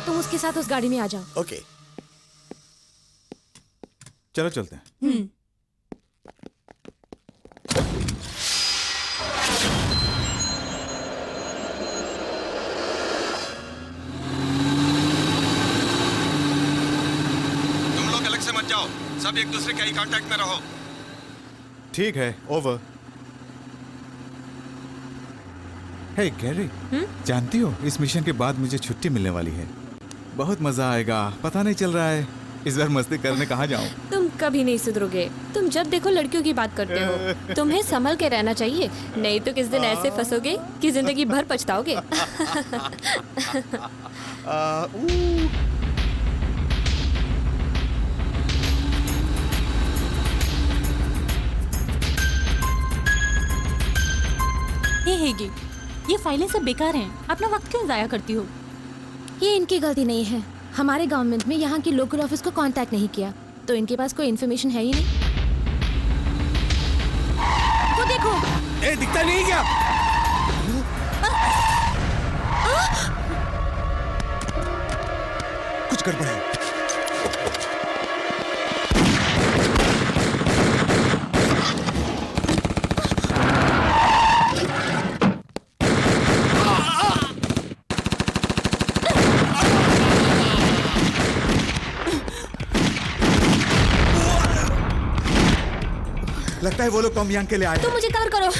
तुम उसके साथ उस गाड़ी में आ जाओ। ओके। चलो चलते हैं। तुम लोग अलग से मत जाओ, सब एक दूसरे के आई कांटेक्ट में रहो। ठीक है, ओवर। हे गैरी, जानती हो इस मिशन के बाद मुझे छुट्टी मिलने वाली है। बहुत मजा आएगा, पता नहीं चल रहा है इस बार मस्ती करने कहाँ जाऊं। तुम कभी नहीं सुधरोगे। तुम जब देखो लड़कियों की बात करते हो। तुम्हें संभल के रहना चाहिए, नहीं तो किस दिन ऐसे फंसोगे कि जिंदगी भर पछताओगे। हे हेगी, ये फाइलें सब बेकार हैं। अपना वक्त क्यों जाया करती हो? ये इनकी गलती नहीं है। हमारे गवर्नमेंट में यहाँ की लोकल ऑफिस को कांटेक्ट नहीं किया, तो इनके पास कोई इन्फॉर्मेशन है ही नहीं। वो देखो। दिखता नहीं क्या? कुछ गड़बड़ है। लगता है वो लोग टॉम यांग के लिए आए। तुम मुझे कवर करो।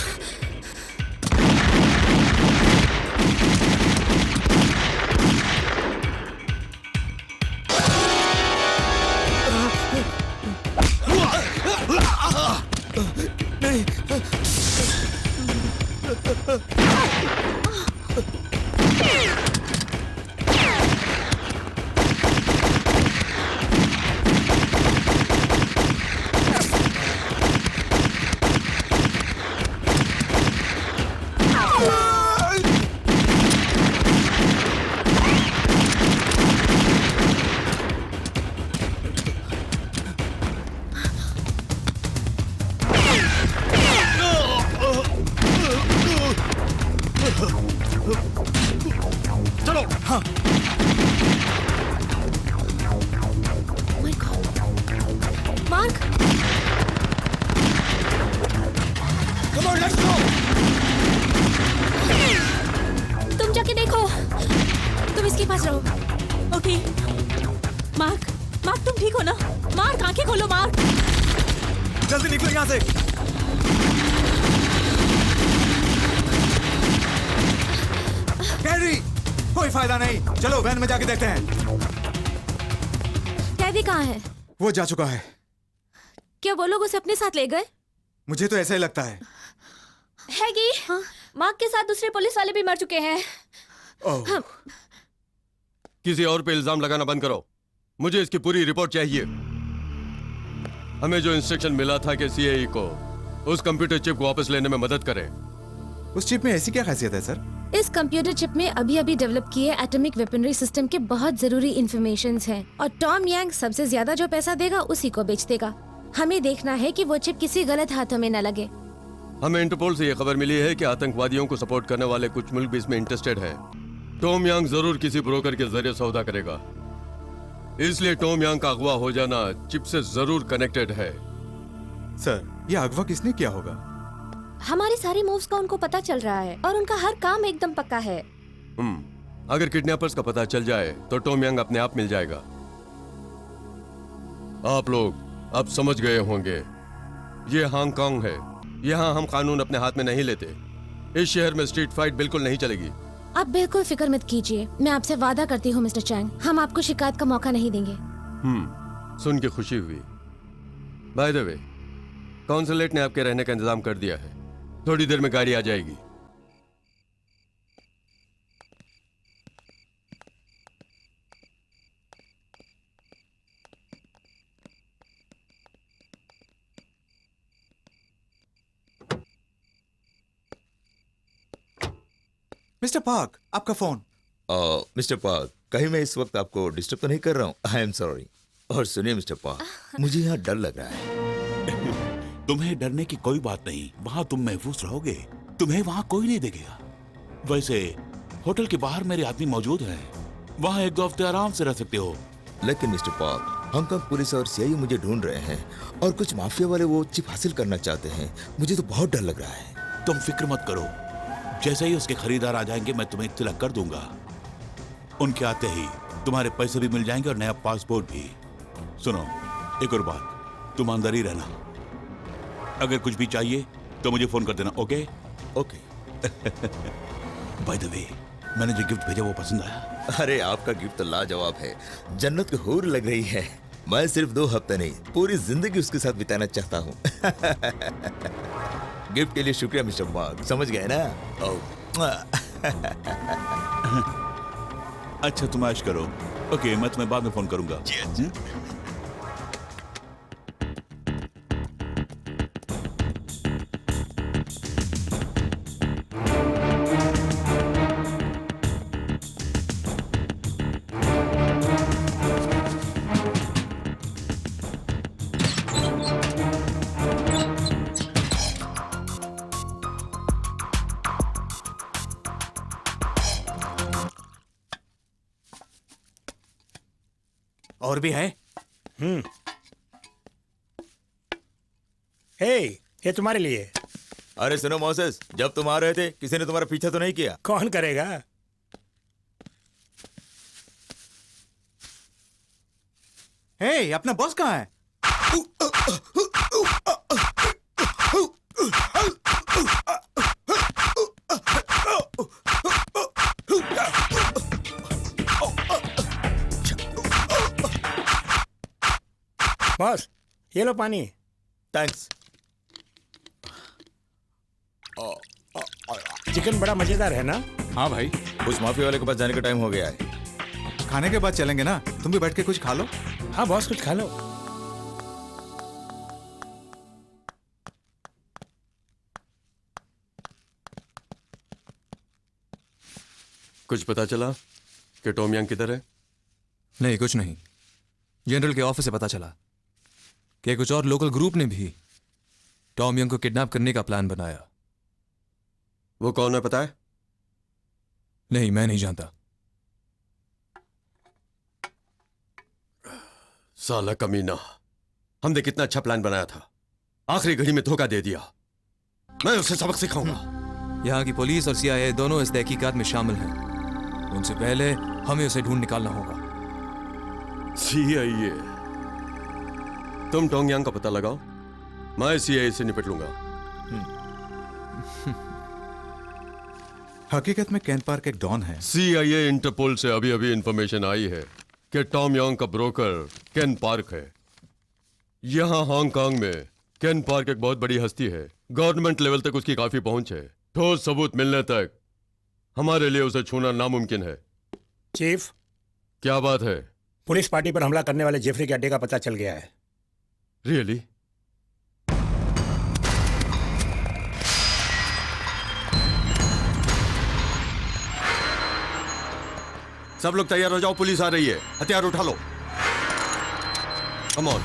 चलो। हाँ। Mark, Come on, let's go. तुम जाके देखो। तुम इसके पास रहो। ओके। मार्क, मार्क तुम ठीक हो ना? मार्क आंखें खोलो मार्क। जल्दी निकलो यहाँ से। गैरी, कोई फायदा नहीं। चलो वैन में जाके देखते हैं। कैदी कहाँ है? वो जा चुका है। क्या वो लोग उसे अपने साथ ले गए? मुझे तो ऐसा ही लगता है। हैगी, मार्क के साथ दूसरे पुलिस वाले भी मर चुके हैं। ओह। किसी और पे इल्जाम लगाना बंद करो। मुझे इसकी पूरी रिपोर्ट चाहिए। हमें जो इंस्ट्रक्शन मिला था कि सीआईए को उस कंप्यूटर चिप को वापस लेने में मदद करें। उस चिप में ऐसी क्या खासियत है सर? इस कंप्यूटर चिप में अभी अभी डेवलप किए एटॉमिक वेपनरी सिस्टम के बहुत जरूरी इंफॉर्मेशंस हैं और टॉम यांग सबसे ज्यादा जो पैसा देगा उसी को बेच देगा। हमें देखना है कि वो चिप किसी गलत हाथों में न लगे। हमें इंटरपोल से यह खबर मिली है कि आतंकवादियों को सपोर्ट करने वाले कुछ मुल्क भी इसमें इंटरेस्टेड हैं। टॉम यांग जरूर किसी ब्रोकर के जरिए सौदा करेगा, इसलिए टॉम यांग का अगवा हो जाना चिप से जरूर कनेक्टेड है। सर, ये अगवा किसने किया होगा? हमारी सारी मूव्स का उनको पता चल रहा है और उनका हर काम एकदम पक्का है। अगर किडनैपर्स का पता चल जाए तो टॉम यांग अपने आप मिल जाएगा। आप लोग अब समझ गए होंगे, ये हांगकांग है। यहाँ हम कानून अपने हाथ में नहीं लेते। इस शहर में स्ट्रीट फाइट बिल्कुल नहीं चलेगी। आप बिल्कुल फिक्र मत कीजिए। मैं आपसे वादा करती हूँ मिस्टर चैंग, हम आपको शिकायत का मौका नहीं देंगे। सुन के खुशी हुई। बाय द वे, कॉन्सुलेट ने आपके रहने का इंतजाम कर दिया है। थोड़ी देर में गाड़ी आ जाएगी। मिस्टर पार्क, आपका फोन। मिस्टर पार्क, कहीं मैं इस वक्त आपको डिस्टर्ब तो नहीं कर रहा हूँ? आई एम सॉरी। और सुनिए मिस्टर पार्क, मुझे यहाँ डर लग रहा है। तुम्हें डरने की कोई बात नहीं। वहाँ तुम महफूज रहोगे। तुम्हें वहाँ कोई नहीं देखेगा। वैसे होटल के बाहर मेरे आदमी मौजूद हैं। वहाँ 1-2 हफ्ते आराम से रह सकते हो। लेकिन मिस्टर पॉल, हांगकांग पुलिस और सीआईए मुझे ढूंढ रहे हैं और कुछ माफिया वाले वो चिप हासिल करना चाहते हैं। मुझे तो बहुत डर लग रहा है। तुम फिक्र मत करो, जैसे ही उसके खरीदार आ जाएंगे मैं तुम्हें इत्तला कर दूंगा। उनके आते ही तुम्हारे पैसे भी मिल जाएंगे और नया पासपोर्ट भी। सुनो, एक और बात, तुम अंदर ही रहना। अगर कुछ भी चाहिए तो मुझे फोन कर देना। Okay? Okay. By the way, मैंने जो गिफ्ट भेजा वो पसंद आया? अरे आपका गिफ्ट तो लाजवाब है, जन्नत की हूर लग रही है। मैं सिर्फ 2 हफ्ते नहीं, पूरी जिंदगी उसके साथ बिताना चाहता हूँ। गिफ्ट के लिए शुक्रिया मिस्टर मार्क, समझ गए ना? अच्छा, तुम ऐश करो। ओके, मैं तुम्हें बाद में फोन करूंगा। और भी है? हे, ये तुम्हारे लिए। अरे सुनो मोसेस, जब तुम आ रहे थे किसी ने तुम्हारा पीछा तो नहीं किया? कौन करेगा? हे, अपना बॉस कहाँ है? बॉस, ये लो पानी। थैंक्स। चिकन बड़ा मजेदार है ना? हाँ भाई, उस माफिया वाले के पास जाने का टाइम हो गया है। खाने के बाद चलेंगे ना? तुम भी बैठ के कुछ खा लो। हाँ बॉस, कुछ खा लो। कुछ पता चला कि टॉम यांग किधर है? नहीं, कुछ नहीं। जनरल के ऑफिस से पता चला कि कुछ और लोकल ग्रुप ने भी टॉम यंग को किडनैप करने का प्लान बनाया। वो कौन है पता है? नहीं, मैं नहीं जानता। साला कमीना, हमने कितना अच्छा प्लान बनाया था, आखिरी घड़ी में धोखा दे दिया। मैं उसे सबक सिखाऊंगा। यहाँ की पुलिस और सीआईए दोनों इस तहकीकात में शामिल हैं। उनसे पहले हमें उसे ढूंढ निकालना होगा। सीआईए? तुम टोंग यांग का पता लगाओ, मैं सीआईए से निपट लूंगा। हकीकत में केन पार्क एक डॉन है। सीआईए इंटरपोल से अभी अभी इंफॉर्मेशन आई है कि टॉम यांग का ब्रोकर केन पार्क है। यहां हांगकांग में केन पार्क एक बहुत बड़ी हस्ती है। गवर्नमेंट लेवल तक उसकी काफी पहुंच है। ठोस सबूत मिलने तक हमारे लिए उसे छूना नामुमकिन है। चीफ, क्या बात है? पुलिस पार्टी पर हमला करने वाले जेफरी के अड्डे का पता चल गया है। रियली? सब लोग तैयार हो जाओ, पुलिस आ रही है। हथियार उठा लो। Come on.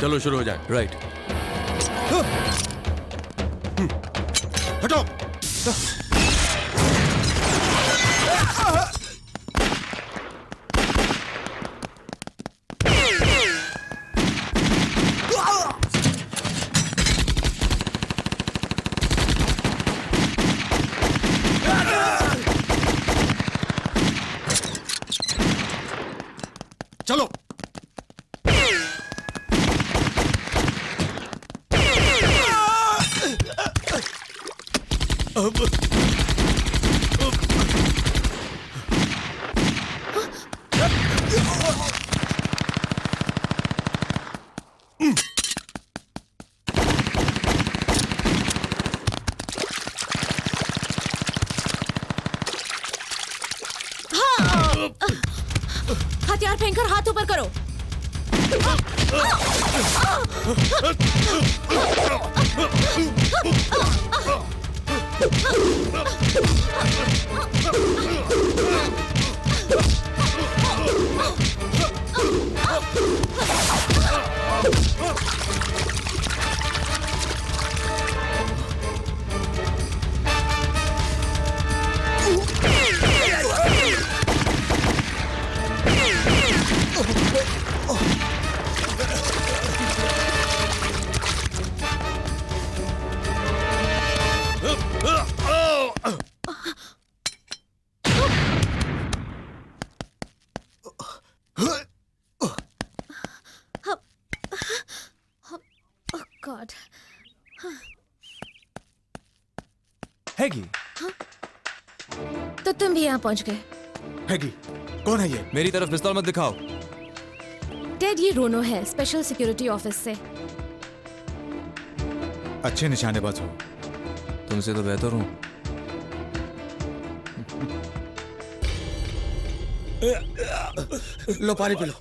चलो शुरू हो जाए। राइट। हटो। चलो। हथियार फेंककर हाथ ऊपर करो। गॉड। हैगी, तो तुम भी यहाँ पहुँच गए। हैगी, कौन है ये? मेरी तरफ पिस्तौल मत दिखाओ। टेड, ये रोनो है, स्पेशल सिक्योरिटी ऑफिस से। अच्छे निशानेबाज हो। तुमसे तो बेहतर हूँ। लो पानी पी लो।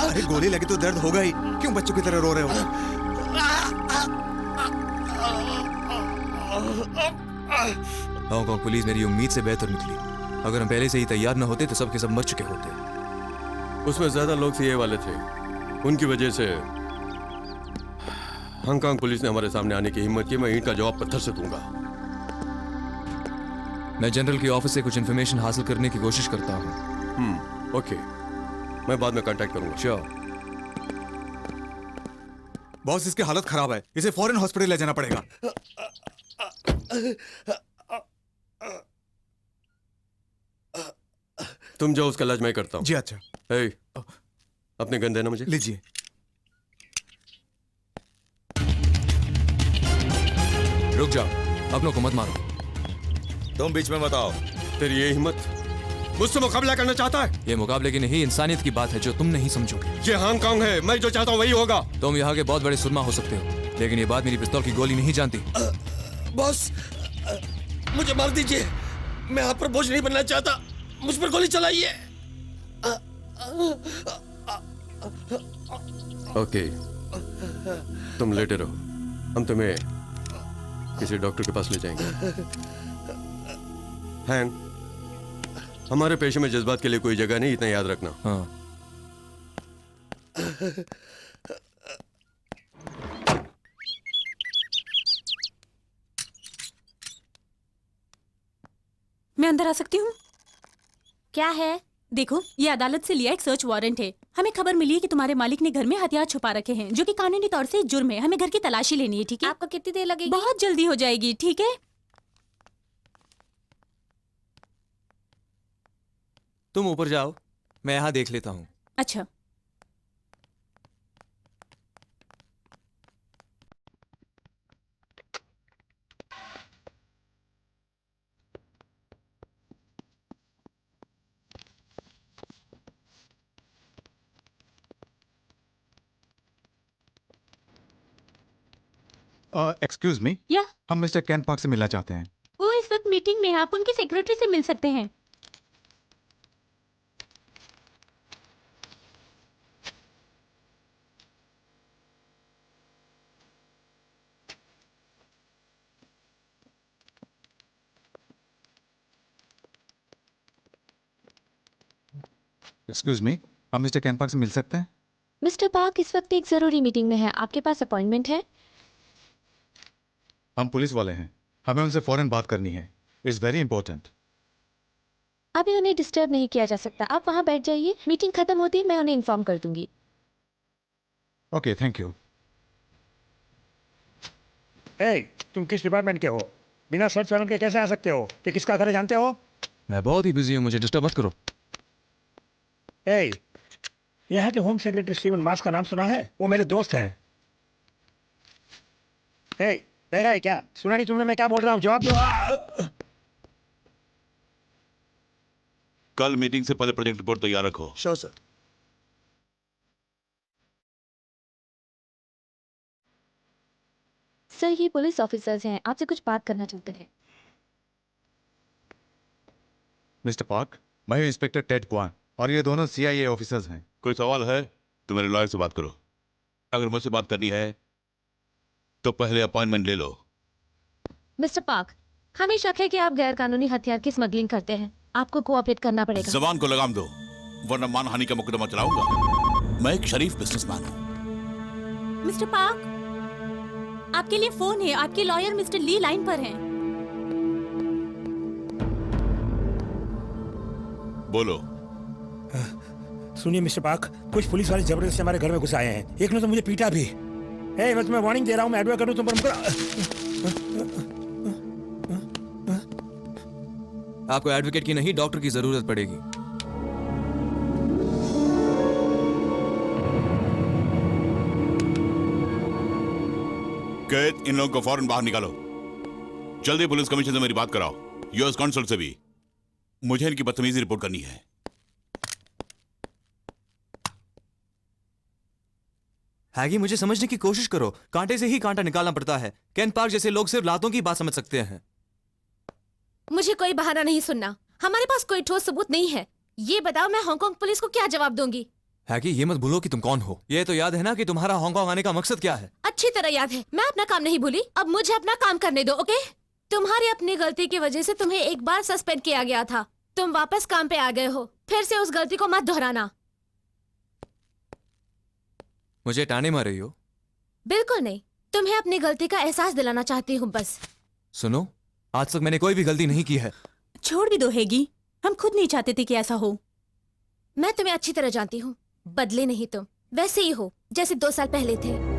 अरे गोली लगी तो दर्द होगा ही, क्यों बच्चों की तरह रो रहे हो? हांगकांग पुलिस मेरी उम्मीद से बेहतर निकली। अगर हम पहले से ही तैयार न होते तो सब के सब मर चुके होते। उसमें ज्यादा लोग सीए वाले थे, उनकी वजह से हांगकांग पुलिस ने हमारे सामने आने की हिम्मत की। मैं ईंट का जवाब पत्थर से दूंगा। मैं जनरल के ऑफिस से कुछ इन्फॉर्मेशन हासिल करने की कोशिश करता हूँ। ओके, मैं बाद में कांटेक्ट करूंगा। श्योर। बॉस, इसकी हालत खराब है, इसे फॉरेन हॉस्पिटल ले जाना पड़ेगा। तुम जाओ, उसका इलाज मैं करता हूँ। जी अच्छा। ए, अपने गन देना मुझे। लीजिए। रुक जाओ, अपनों को मत मारो। तुम बीच में मत आओ। तेरी ये हिम्मत मुझसे मुकाबला करना चाहता है? ये मुकाबले की नहीं, इंसानियत की बात है जो तुम नहीं समझोगे। ये हांगकांग है, मैं जो चाहता हूँ वही होगा। तुम यहाँ के बहुत बड़े सुरमा हो सकते हो, लेकिन ये बात मेरी पिस्तौल की गोली नहीं जानती। बॉस, मुझे मार दीजिए, मैं आप पर बोझ नहीं बनना चाहता। मुझ पर गोली चलाइए। ओके, तुम लेटे रहो, हम तुम्हें किसी डॉक्टर के पास ले जाएंगे। हैंग, हमारे पेशे में जज्बात के लिए कोई जगह नहीं, इतना याद रखना। हाँ। मैं अंदर आ सकती हूँ? क्या है? देखो, ये अदालत से लिया एक सर्च वारंट है। हमें खबर मिली है कि तुम्हारे मालिक ने घर में हथियार छुपा रखे हैं, जो कि कानूनी तौर से जुर्म है। हमें घर की तलाशी लेनी है, ठीक है? आपको कितनी देर लगेगी? बहुत जल्दी हो जाएगी, ठीक है? तुम ऊपर जाओ, मैं यहाँ देख लेता हूँ। अच्छा। एक्सक्यूज मी, या हम मिस्टर कैन पार्क से मिलना चाहते हैं। वो इस वक्त मीटिंग में है, आप उनके सेक्रेटरी से मिल सकते हैं। एक्सक्यूज मी, हम मिस्टर कैन पार्क से मिल सकते हैं? मिस्टर पार्क इस वक्त एक जरूरी मीटिंग में है। आपके पास अपॉइंटमेंट है? हम पुलिस वाले हैं, हमें उनसे फौरन बात करनी है। It's very important. अभी उन्हें डिस्टर्ब नहीं किया जा सकता। आप वहाँ बैठ जाइए, मीटिंग खत्म होती है मैं उन्हें इन्फॉर्म कर दूंगी। Okay, thank you. ए, तुम किस डिपार्टमेंट के हो? बिना सर्च वारंट के कैसे आ सकते हो? ये किसका घर है जानते हो? मैं बहुत ही बिजी हूँ, मुझे डिस्टर्ब मत करो। ए, यहाँ के होम सेक्रेटरी स्टीवन मास का नाम सुना है? वो मेरे दोस्त हैं। हे, देखा है क्या? सुना नहीं तुमने मैं क्या बोल रहा हूँ? जवाब दो। कल मीटिंग से पहले प्रोजेक्ट रिपोर्ट तैयार रखो। Sure sir. सर ये पुलिस ऑफिसर्स हैं, आपसे कुछ बात करना चाहते हैं। मिस्टर पार्क, मैं हूं इंस्पेक्टर टेड क्वान और ये दोनों CIA ऑफिसर्स हैं। कोई सवाल है तो मेरे लॉयर से बात करो। अगर मुझसे बात करनी है तो पहले अपॉइंटमेंट ले लो। मिस्टर पार्क, हमें शक है कि आप गैर कानूनी हथियार की स्मगलिंग करते हैं। आपको कोऑपरेट करना पड़ेगा। जबान को लगाम दो वरना मानहानि का मुकदमा चलाऊंगा। मैं एक शरीफ बिजनेसमैन हूं। मिस्टर पार्क, आपके लिए फोन है। आपके लॉयर मिस्टर ली लाइन पर हैं। बोलो। सुनिए मिस्टर पार्क, कुछ पुलिस वाले जबरदस्ती हमारे घर में घुस आए हैं। एक ने तो मुझे पीटा भी। ए, मैं तुम्हें वार्निंग दे रहा हूँ, मैं एडवोकेट हूँ, तुम पर आपको एडवोकेट की नहीं, डॉक्टर की जरूरत पड़ेगी। कैद इन लोगों को फौरन बाहर निकालो। जल्दी पुलिस कमिश्नर से मेरी बात कराओ। यूएस कॉन्सुल से भी। मुझे इनकी बदतमीजी रिपोर्ट करनी है। हैगी, मुझे समझने की कोशिश करो। कांटे से ही कांटा निकालना पड़ता है। केन पार्क जैसे लोग सिर्फ लातों की बात समझ सकते हैं। मुझे कोई बहाना नहीं सुनना। हमारे पास कोई ठोस सबूत नहीं है। ये बताओ मैं हांगकांग पुलिस को क्या जवाब दूंगी? हैगी, ये मत भूलो कि तुम कौन हो। ये तो याद है ना कि तुम्हारा हांगकांग आने का मकसद क्या है? अच्छी तरह याद है। मैं अपना काम नहीं भूली। अब मुझे अपना काम करने दो, ओके? तुम्हारी अपनी गलती की वजह से तुम्हें एक बार सस्पेंड किया गया था। तुम वापस काम पे आ गए हो। फिर से उस गलती को मत दोहराना। मुझे टाने मार रही हो? बिल्कुल नहीं, तुम्हें अपनी गलती का एहसास दिलाना चाहती हूँ बस। सुनो, आज तक मैंने कोई भी गलती नहीं की है। छोड़ भी दो हैगी, हम खुद नहीं चाहते थे कि ऐसा हो। मैं तुम्हें अच्छी तरह जानती हूँ। बदले नहीं तुम, वैसे ही हो जैसे 2 साल पहले थे।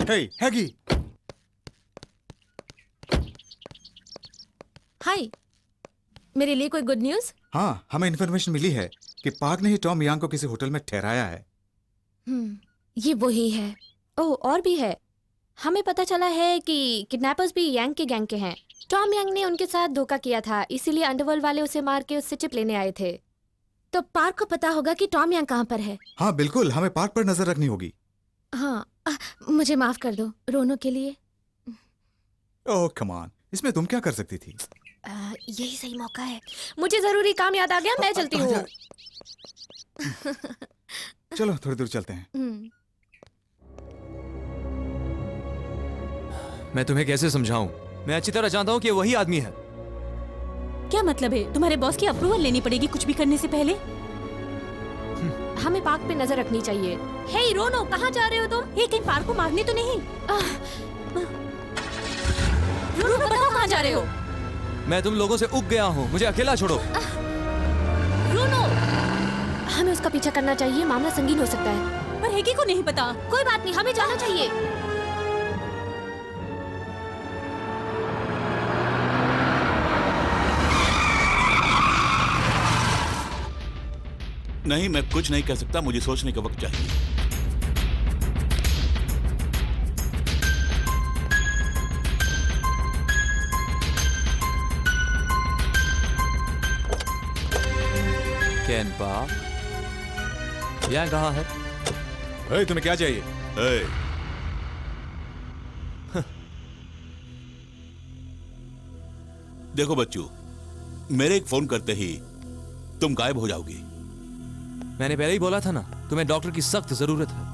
हे, हैगी। हाय, मेरे लिए कोई गुड न्यूज़? हाँ, हमें इन्फॉर्मेशन मिली है कि पार्क ने ही टॉम यांग को किसी होटल में ठहराया है। ये वही है। ओह, और भी है। हमें पता चला है कि किडनैपर्स भी यांग के गैंग के हैं। टॉम यांग ने उनके साथ धोखा किया था, इसीलिए अंडरवर्ल्ड वाले उसे मार के उससे टिप लेने आए थे। तो पार्क को पता होगा कि टॉम यांग कहाँ पर है। हाँ बिल्कुल, हमें पार्क पर नजर रखनी होगी। हाँ, मुझे माफ कर दो रोनो के लिए। ओह कम ऑन, इसमें तुम क्या कर सकती थी? यही सही मौका है। मुझे जरूरी काम याद आ गया, मैं चलती हूँ। चलो थोड़ी दूर चलते हैं। मैं तुम्हें कैसे समझाऊं? मैं अच्छी तरह जानता हूं कि ये वही आदमी है। क्या मतलब है? तुम्हारे बॉस की अप्रूवल लेनी पड़ेगी कुछ भी करने से पहले। हमें पार्क पे नजर रखनी चाहिए। हे रोनो, कहाँ जा रहे हो तुम? ये कहीं पार्क को मारने तो नहीं? रोनो, बताओ कहाँ जा रहे हो? मैं तुम लोगों से उब गया हूँ, मुझे अकेला छोड़ो। रोनो, हमें उसका पीछा करना चाहिए, मामला संगीन हो सकता है। पर हैगी को नहीं पता। कोई बात नहीं, हमें जाना चाहिए। नहीं, मैं कुछ नहीं कह सकता। मुझे सोचने का वक्त चाहिए। केन पार्क, यहाँ कहाँ है? हे, तुम्हें क्या चाहिए? ए, देखो बच्चू, मेरे एक फोन करते ही तुम गायब हो जाओगी। मैंने पहले ही बोला था ना, तुम्हें डॉक्टर की सख्त जरूरत है।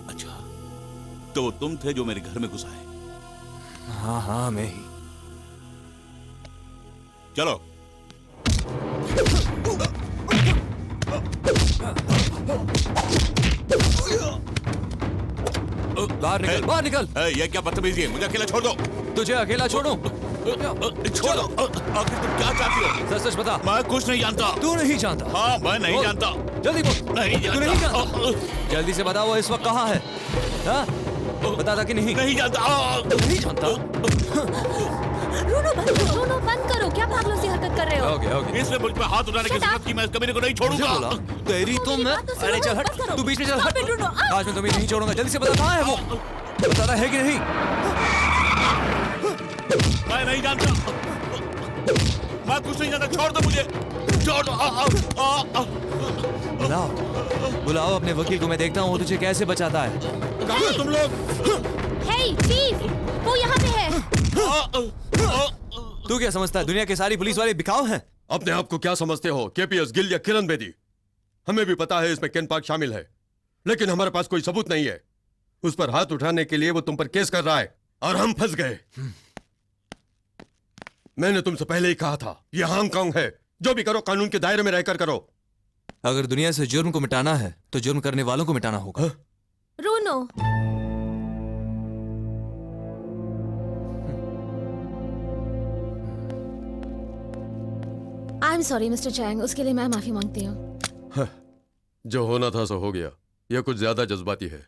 अच्छा, तो तुम थे जो मेरे घर में घुस आए? हाँ हाँ, मैं ही। चलो। बाहर निकल, बाहर निकल। ये क्या बदतमीजी है? मुझे अकेला छोड़ दो। तुझे अकेला छोड़ूं? छोड़ो। आखिर तुम क्या चाहती हो? सच सच बता। मैं कुछ नहीं जानता। तू नहीं जानता? हाँ, मैं नहीं बोल। जानता। जल्दी बोल। नहीं तू नहीं जानता। जानता? जल्दी से बता वो इस वक्त कहाँ है? हाँ? बता था कि नहीं? नहीं जानता। नहीं जानता? रोनो बंद करो, क्या पागलों सी हरकत कर रहे हो? हो गया, हो गया। इसने मुझ पे हाथ उठाने की जरूरत की, मैं इस कमीने को नहीं मुझे छोड़ूंगा। बोला तेरी तो मैं। अरे चल हट, तू बीच में चल हट। आज मैं तुम्हें नहीं छोड़ूंगा। जल्दी से बता कहाँ है वो? बताता है कि नहीं? मैं नहीं जानता। मैं कुछ नहीं जानता। छोड़ दो मुझे। छोड़ दो। बुलाओ, बुलाओ अपने वकील को। मैं देखता हूँ वो तुझे कैसे बचाता है। कहाँ हो तुम लोग? हे चीफ, वो यहाँ पे है। तू क्या समझता है दुनिया के सारी पुलिस वाले बिकाऊ हैं? अपने आप को क्या समझते हो? केपीएस गिल या किरण बेदी? हमें भी पता है इसमें केन पार्क शामिल है, लेकिन हमारे पास कोई सबूत नहीं है। उस पर हाथ उठाने के लिए वो तुम पर केस कर रहा है और हम फंस गए। मैंने तुमसे पहले ही कहा था, ये हांगकांग है। जो भी करो कानून के दायरे में रहकर करो। अगर दुनिया से जुर्म को मिटाना है तो जुर्म करने वालों को मिटाना होगा। Rono, I am sorry mister Chang, उसके लिए मैं माफी मांगती हूँ। जो होना था सो हो गया। यह कुछ ज्यादा जज्बाती है।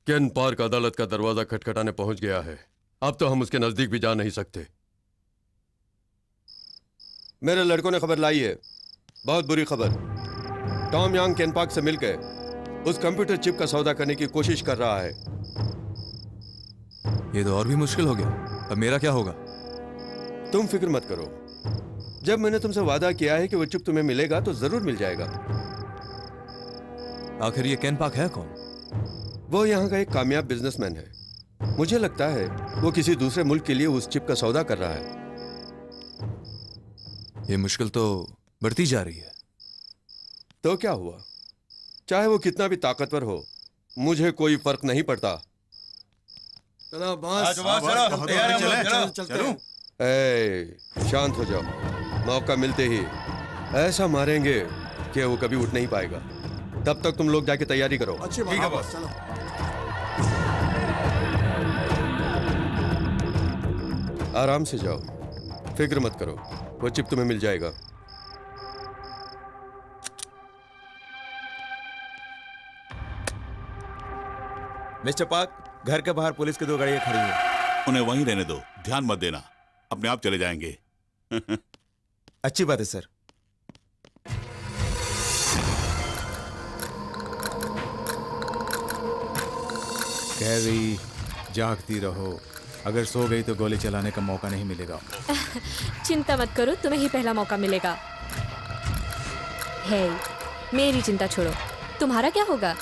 केन पार्क अदालत का दरवाजा खटखटाने पहुंच गया है। अब तो हम उसके नजदीक भी जा नहीं सकते। मेरे लड़कों ने खबर लाई है, बहुत बुरी खबर। टॉम यांग केन पार्क से मिलकर उस कंप्यूटर चिप का सौदा करने की कोशिश कर रहा है। ये तो और भी मुश्किल हो गया। अब मेरा क्या होगा? तुम फिक्र मत करो। जब मैंने तुमसे वादा किया है कि वो चिप तुम्हें मिलेगा तो जरूर मिल जाएगा। आखिर ये केन पार्क है कौन? वो यहाँ का एक कामयाब बिजनेसमैन है। मुझे लगता है वो किसी दूसरे मुल्क के लिए उस चिप का सौदा कर रहा है। ये मुश्किल तो बढ़ती जा रही है। तो क्या हुआ? चाहे वो कितना भी ताकतवर हो, मुझे कोई फर्क नहीं पड़ता। चलो बॉस, चलो। ए, शांत हो जाओ। मौका मिलते ही ऐसा मारेंगे कि वो कभी उठ नहीं पाएगा। तब तक तुम लोग जाके तैयारी करो। ठीक है बॉस। आराम से जाओ, फिक्र मत करो, वो चिप तुम्हें मिल जाएगा। मिस्टर पार्क, घर के बाहर पुलिस की 2 गाड़ियां खड़ी हैं। उन्हें वहीं रहने दो, ध्यान मत देना, अपने आप चले जाएंगे। अच्छी बात है सर। कैरी, जागती रहो। अगर सो गई तो गोली चलाने का मौका नहीं मिलेगा। चिंता मत करो, तुम्हें ही पहला मौका मिलेगा। हे, मेरी चिंता छोड़ो, तुम्हारा क्या होगा?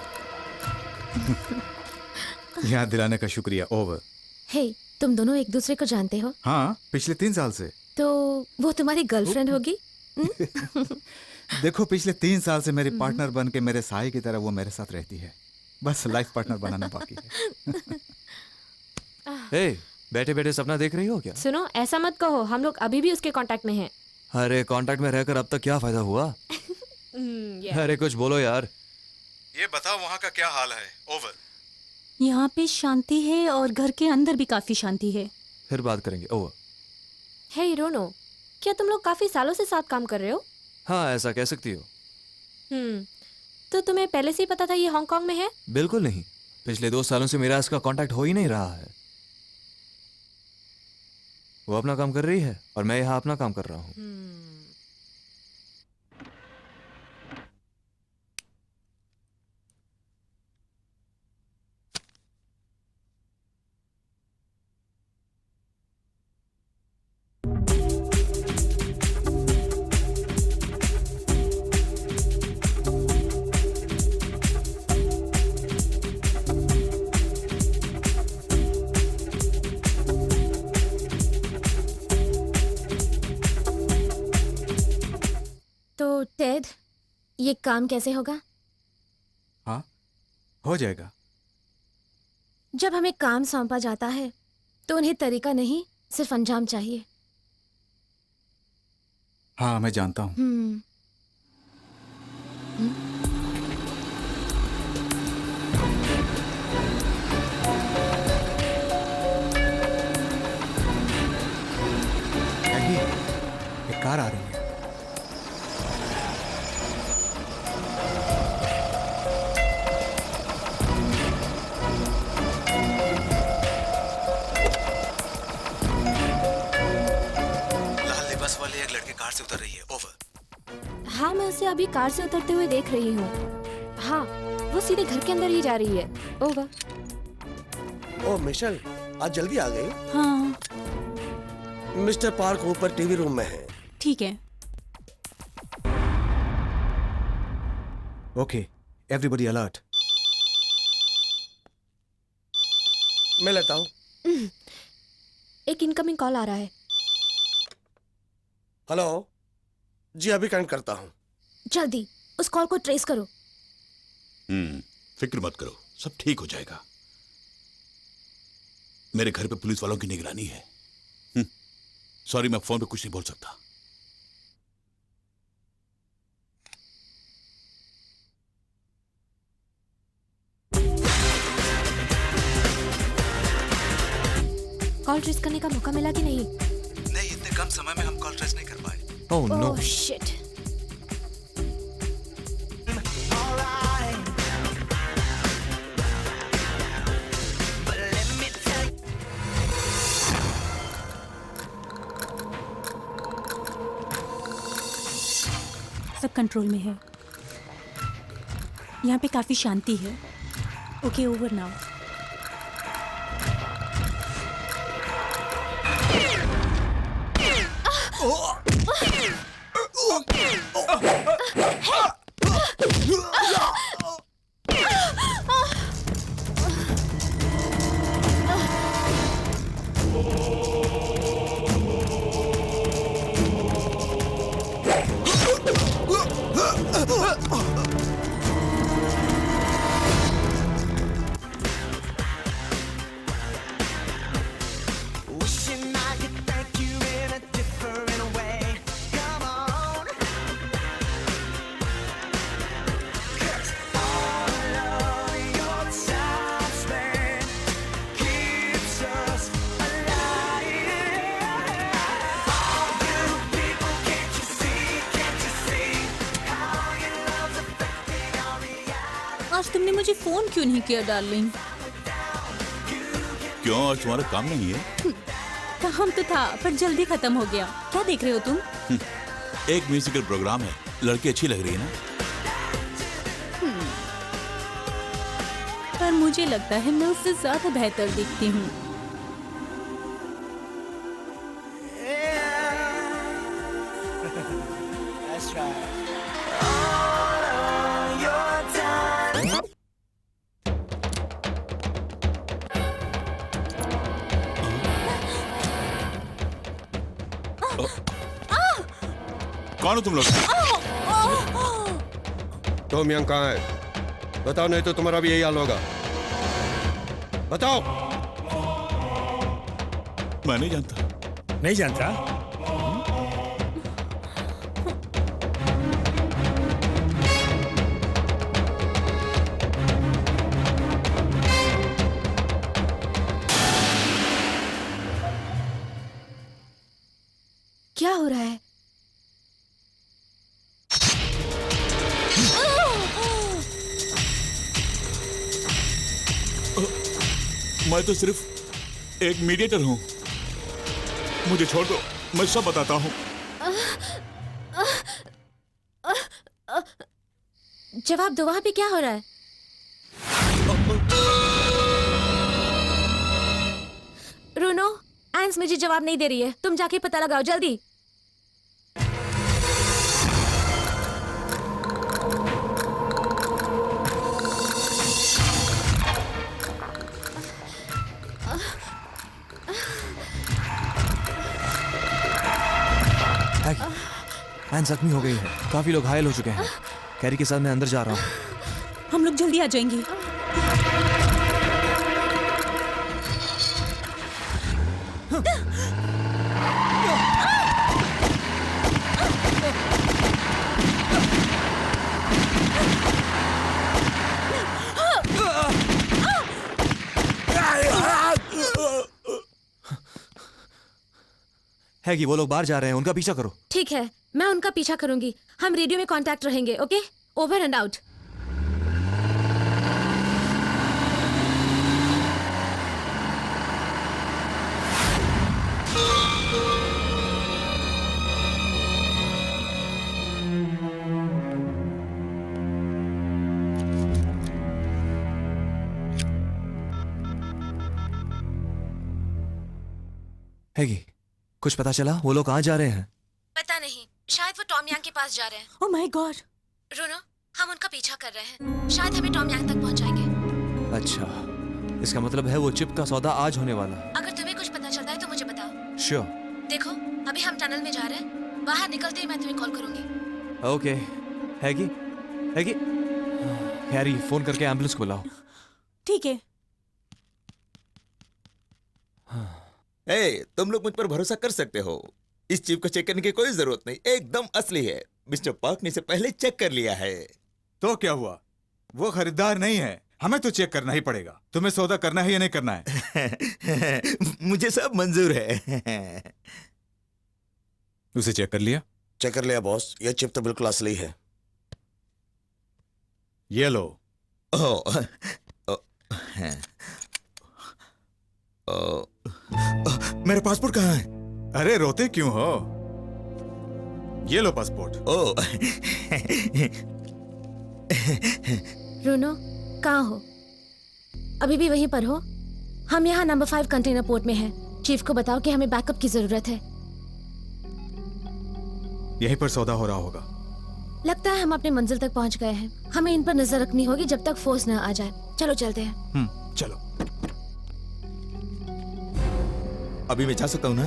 याद दिलाने का शुक्रिया। ओवर। हे, तुम दोनों एक दूसरे को जानते हो? हाँ, पिछले 3 साल से। तो वो तुम्हारी गर्लफ्रेंड होगी? देखो, पिछले 3 साल से मेरी पार्टनर बन के मेरे साई की तरह वो मेरे साथ रहती है। बस लाइफ पार्टनर बनाना बाकी है। हे, बैठे बैठे सपना देख रही हो क्या? सुनो, ऐसा मत कहो, हम लोग अभी भी उसके कांटेक्ट में हैं। अरे कांटेक्ट में रहकर अब तक क्या फायदा हुआ? अरे कुछ बोलो यार। ये बताओ वहाँ का क्या हाल है? ओवर। यहाँ पे शांति है और घर के अंदर भी काफी शांति है। फिर बात करेंगे। ओवर। हे रोनो, क्या तुम लोग काफी सालों से साथ काम कर रहे हो? हाँ, ऐसा कह सकती हो। तो तुम्हें पहले से ही पता था ये हांगकांग में है? बिल्कुल नहीं। पिछले 2 सालों से मेरा इसका कांटेक्ट हो ही नहीं रहा है। वो अपना काम कर रही है और मैं यहाँ अपना काम कर रहा हूँ। तो टेड, ये काम कैसे होगा? हाँ, हो जाएगा। जब हमें काम सौंपा जाता है तो उन्हें तरीका नहीं, सिर्फ अंजाम चाहिए। हाँ, मैं जानता हूँ। कैरी, एक कार आ रही है। लाल लिबास वाली एक लड़की कार से उतर रही है। ओवर। हाँ, मैं उसे अभी कार से उतरते हुए देख रही हूँ। हाँ, वो सीधे घर के अंदर ही जा रही है। ओवर। ओ मिशेल, आज जल्दी आ गई। हाँ मिस्टर पार्क ऊपर टीवी रूम में है। ठीक है। Okay, everybody alert. मैं लेता हूँ। एक इनकमिंग कॉल आ रहा है। हेलो जी, अभी कनेक्ट करता हूँ। जल्दी उस कॉल को ट्रेस करो। फिक्र मत करो, सब ठीक हो जाएगा। मेरे घर पे पुलिस वालों की निगरानी है। सॉरी, मैं फोन पे कुछ नहीं बोल सकता। कॉल ट्रेस करने का मौका मिला कि नहीं? नहीं, इतने कम समय में हम कॉल ट्रेस नहीं कर पाए। Oh no. Oh shit. सब कंट्रोल में है। यहाँ पे काफी शांति है। Okay, over now. आज तुमने मुझे फोन क्यों नहीं किया डार्लिंग? क्यों, आज तुम्हारा काम नहीं है? काम तो था पर जल्दी खत्म हो गया। क्या देख रहे हो तुम? एक म्यूजिकल प्रोग्राम है। लड़की अच्छी लग रही है ना? पर मुझे लगता है मैं उससे ज्यादा बेहतर दिखती हूँ। कौन हो तुम लोग? टॉम यंग कहाँ है? बताओ, नहीं तो तुम्हारा भी यही हाल होगा। बताओ। मैं नहीं जानता। नहीं जानता? क्या हो रहा है? मैं तो सिर्फ एक मीडिएटर हूं। मुझे छोड़ दो, मैं सब बताता हूं। जवाब दो, वहां पे क्या हो रहा है? रूनो, एंस मुझे जवाब नहीं दे रही है। तुम जाके पता लगाओ जल्दी। एन जख्मी हो गई है। काफी लोग घायल हो चुके हैं। कैरी के साथ मैं अंदर जा रहा हूँ। हम लोग जल्दी आ जाएंगे। है कि वो लोग बाहर जा रहे हैं, उनका पीछा करो। ठीक है, मैं उनका पीछा करूंगी। हम रेडियो में कांटेक्ट रहेंगे। Okay, over and out. हैगी, कुछ पता चला वो लोग कहाँ जा रहे हैं? पता नहीं, शायद वो टॉम यांग के पास जा रहे हैं। Oh my God. रोनो, हम उनका पीछा कर रहे हैं। शायद हमें टॉम यांग तक पहुंचाएंगे। अच्छा, इसका मतलब है वो चिप का सौदा आज होने वाला। अगर तुम्हें कुछ पता चलता है तो मुझे बताओ। श्योर। देखो, अभी हम टनल में जा रहे हैं। बाहर निकलते ही मैं तुम्हें कॉल करूंगी। ओके। हैगी, हैगी, हैरी फोन करके एम्बुलेंस को बुलाओ। ठीक है। ए, तुम लोग मुझ पर भरोसा कर सकते हो। इस चिप को चेक करने की कोई जरूरत नहीं, एकदम असली है। मिस्टर पार्क ने इसे पहले चेक कर लिया है। तो क्या हुआ? वो खरीदार नहीं है, हमें तो चेक करना ही पड़ेगा। तुम्हें सौदा करना है या नहीं करना है? मुझे सब मंजूर है। उसे चेक कर लिया? चेक कर लिया बॉस, ये चिप तो बिल्कुल असली है। ये लो। ओह, मेरा पासपोर्ट कहाँ है? अरे रोते क्यों हो? ये लो पासपोर्ट। ओह, रोनो, कहाँ हो? अभी भी वहीं पर हो? हम यहाँ नंबर 5 कंटेनर पोर्ट में हैं। चीफ को बताओ कि हमें बैकअप की जरूरत है। यहीं पर सौदा हो रहा होगा। लगता है हम अपने मंजिल तक पहुँच गए हैं। हमें इन पर नजर रखनी होगी जब तक फोर्स न आ जाए। चलो चलते हैं। चलो। अभी मैं जा सकता हूँ ना?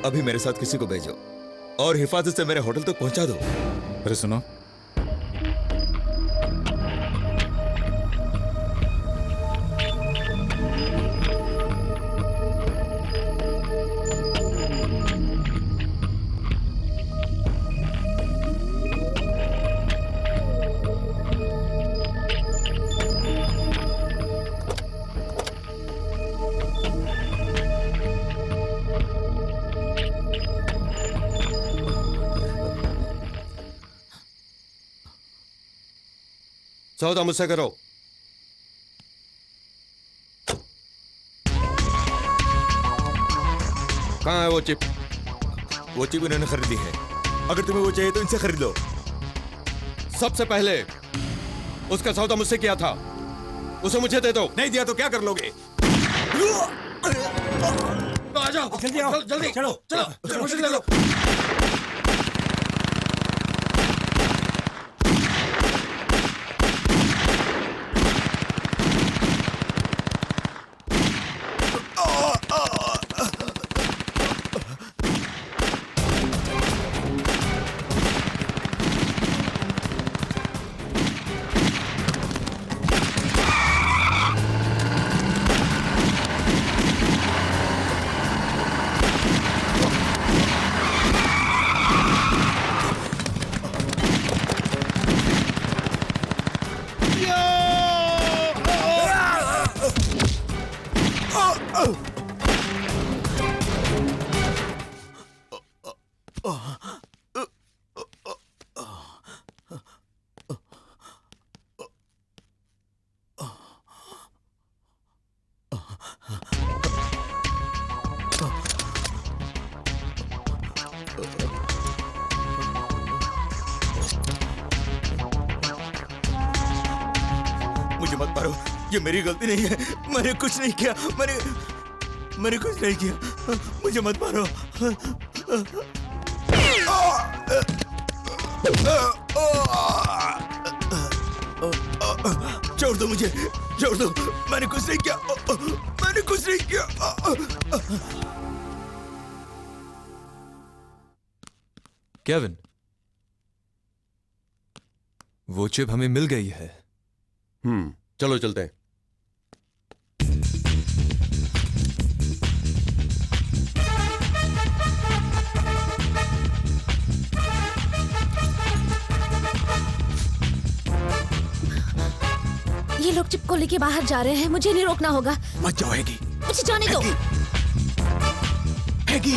अभी मेरे साथ किसी को भेजो और हिफाजत से मेरे होटल तक पहुंचा दो। अरे सुनो, सौदा मुझसे करो। कहाँ है वो चिप? वो चिप इन्होंने खरीदी है। अगर तुम्हें वो चाहिए तो इनसे खरीद लो। सबसे पहले उसका सौदा मुझसे किया था, उसे मुझे दे दो। नहीं दिया तो क्या कर लोगे? तो आ जाओ, जल्दी आओ, जल्दी चलो चलो, मुझे ले लो। मुझे मत मारो, ये मेरी गलती नहीं है। मैंने कुछ नहीं किया। मैंने कुछ नहीं किया। मुझे मत मारो। छोड़ दो मुझे, छोड़ दो। मैंने कुछ नहीं किया। मैंने कुछ नहीं किया। केविन, वो चिप हमें मिल गई है। चलो चलते हैं। ये ये लोग चिप को लेके बाहर जा रहे हैं, मुझे नहीं रोकना होगा। मत जाओ हैगी। मुझे जाने दो। हैगी।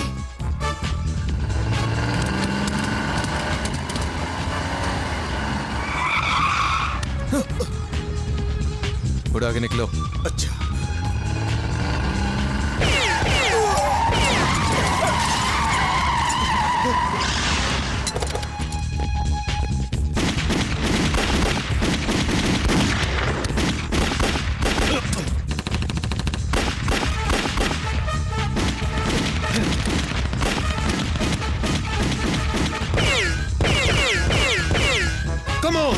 उड़ा के निकलो। अच्छा। Come on!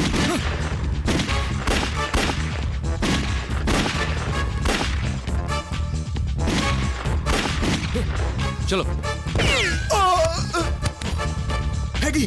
चलो। हैगी।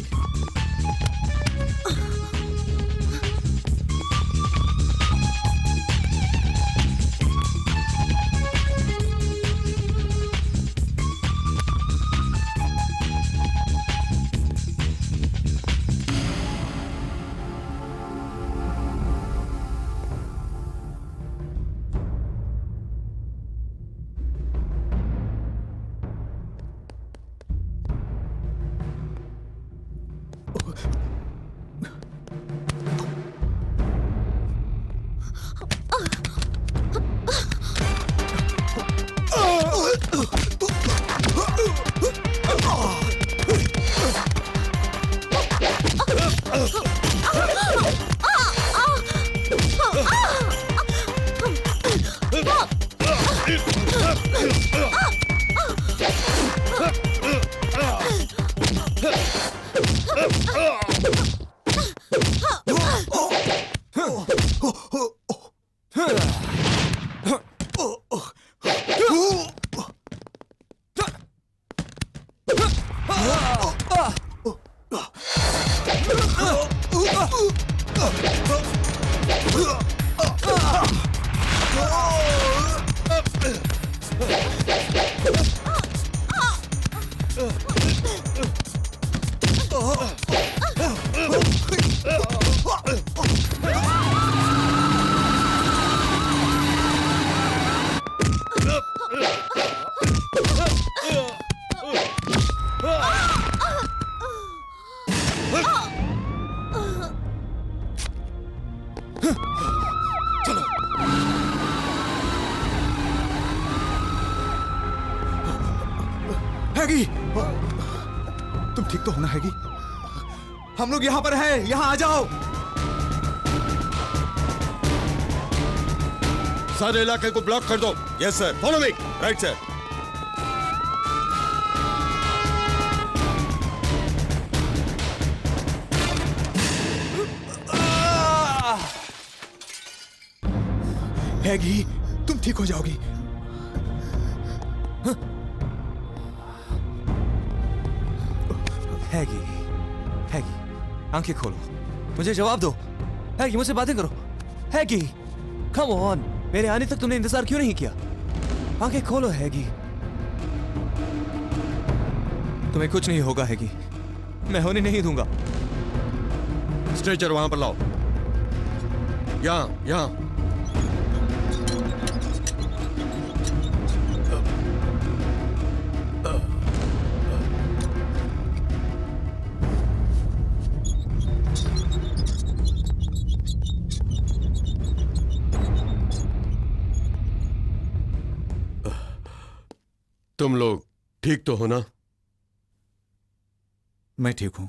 हैगी, तुम ठीक तो हो ना हैगी? हम लोग यहाँ पर हैं, यहाँ आ जाओ। सारे इलाके को ब्लॉक कर दो। Yes sir. Follow me. Right sir. हैगी, तुम ठीक हो जाओगी। हैगी, हैगी, आंखें खोलो, मुझे जवाब दो। हैगी, मुझसे बातें करो। हैगी, कम ऑन, मेरे आने तक तुमने इंतजार क्यों नहीं किया? आंखें खोलो हैगी। तुम्हें कुछ नहीं होगा हैगी, मैं होने नहीं दूंगा। स्ट्रेचर वहां पर लाओ। यहाँ। तुम लोग ठीक तो हो ना? मैं ठीक हूं।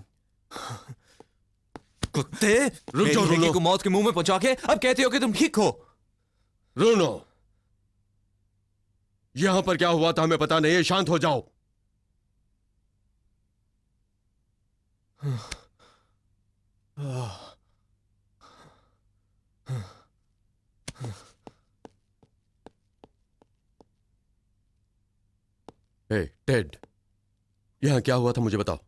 कुत्ते, रुक जाओ मेरी हैगी रूनो। को मौत के मुंह में पहुंचा के अब कहते हो कि तुम ठीक हो। रूनो, यहां पर क्या हुआ था हमें पता नहीं है, शांत हो जाओ। हे टेड, यहां क्या हुआ था मुझे बताओ।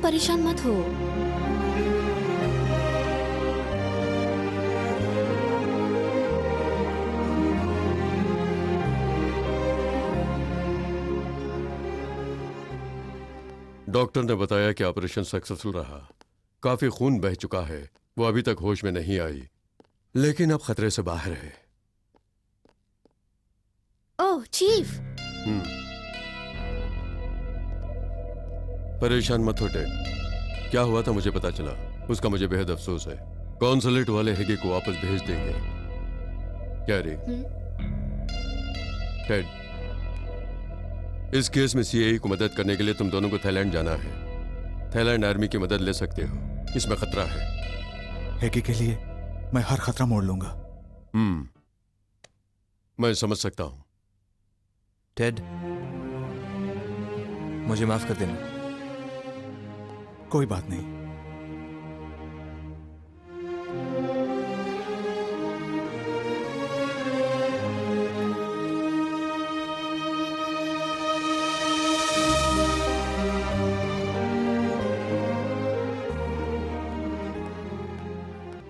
परेशान मत हो। डॉक्टर ने बताया कि ऑपरेशन सक्सेसफुल रहा। काफी खून बह चुका है। वो अभी तक होश में नहीं आई, लेकिन अब खतरे से बाहर है। ओह चीफ। परेशान मत हो टेड। क्या हुआ था मुझे पता चला। उसका मुझे बेहद अफसोस है। कॉन्सुलेट वाले हेगे को वापस भेज देंगे। कैरी, टेड, इस केस में सीआईए को मदद करने के लिए तुम दोनों को थाईलैंड जाना है। थाईलैंड आर्मी की मदद ले सकते हो। इसमें खतरा है। हैकी के लिए मैं हर खतरा मोड़ लूंगा। मैं समझ सकता हूं। टेड, मुझे माफ कर देना। कोई बात नहीं।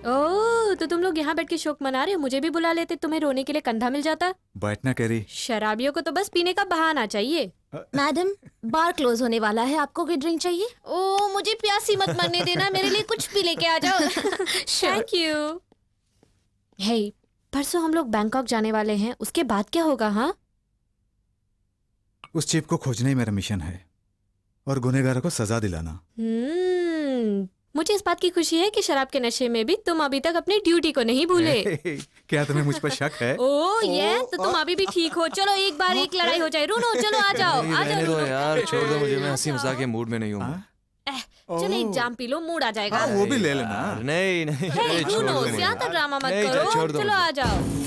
ओह, तो तुम लोग यहाँ बैठ के शोक मना रहे हो? मुझे भी बुला लेते, तुम्हें रोने के लिए कंधा मिल जाता। बैठना कैरी। शराबियों को तो बस पीने का बहाना चाहिए। मैडम, बार क्लोज होने वाला है। आपको कोई ड्रिंक चाहिए? ओह, मुझे प्यासी मत मरने देना, मेरे लिए कुछ भी लेके आ जाओ। Thank you. हे, परसों हम लोग बैंकॉक जाने वाले हैं, उसके बाद क्या होगा? हाँ, उस चिप को खोजना ही मेरा मिशन है और गुनहगारों को सजा दिलाना। मुझे इस बात की खुशी है कि शराब के नशे में भी तुम अभी तक अपनी ड्यूटी को नहीं भूले। क्या तुम्हें मुझ पर शक है? ओह ये तो तुम अभी भी ठीक हो। चलो एक बार एक लड़ाई हो जाए। रुनो, चलो आ जाओ, आ रहने दो जाओ। यार, छोड़ दो मुझे। मैं हंसी मजाक के मूड में नहीं हूँ। चलो एक जाम पी लो, मूड आ जाएगा। वो भी ले लेना। नहीं नहीं, हे, छोड़ रुनो, दो मुझे। ज्यादा ड्रामा मत नहीं, करो। छोड़ दो चलो मुझे। आ जाओ।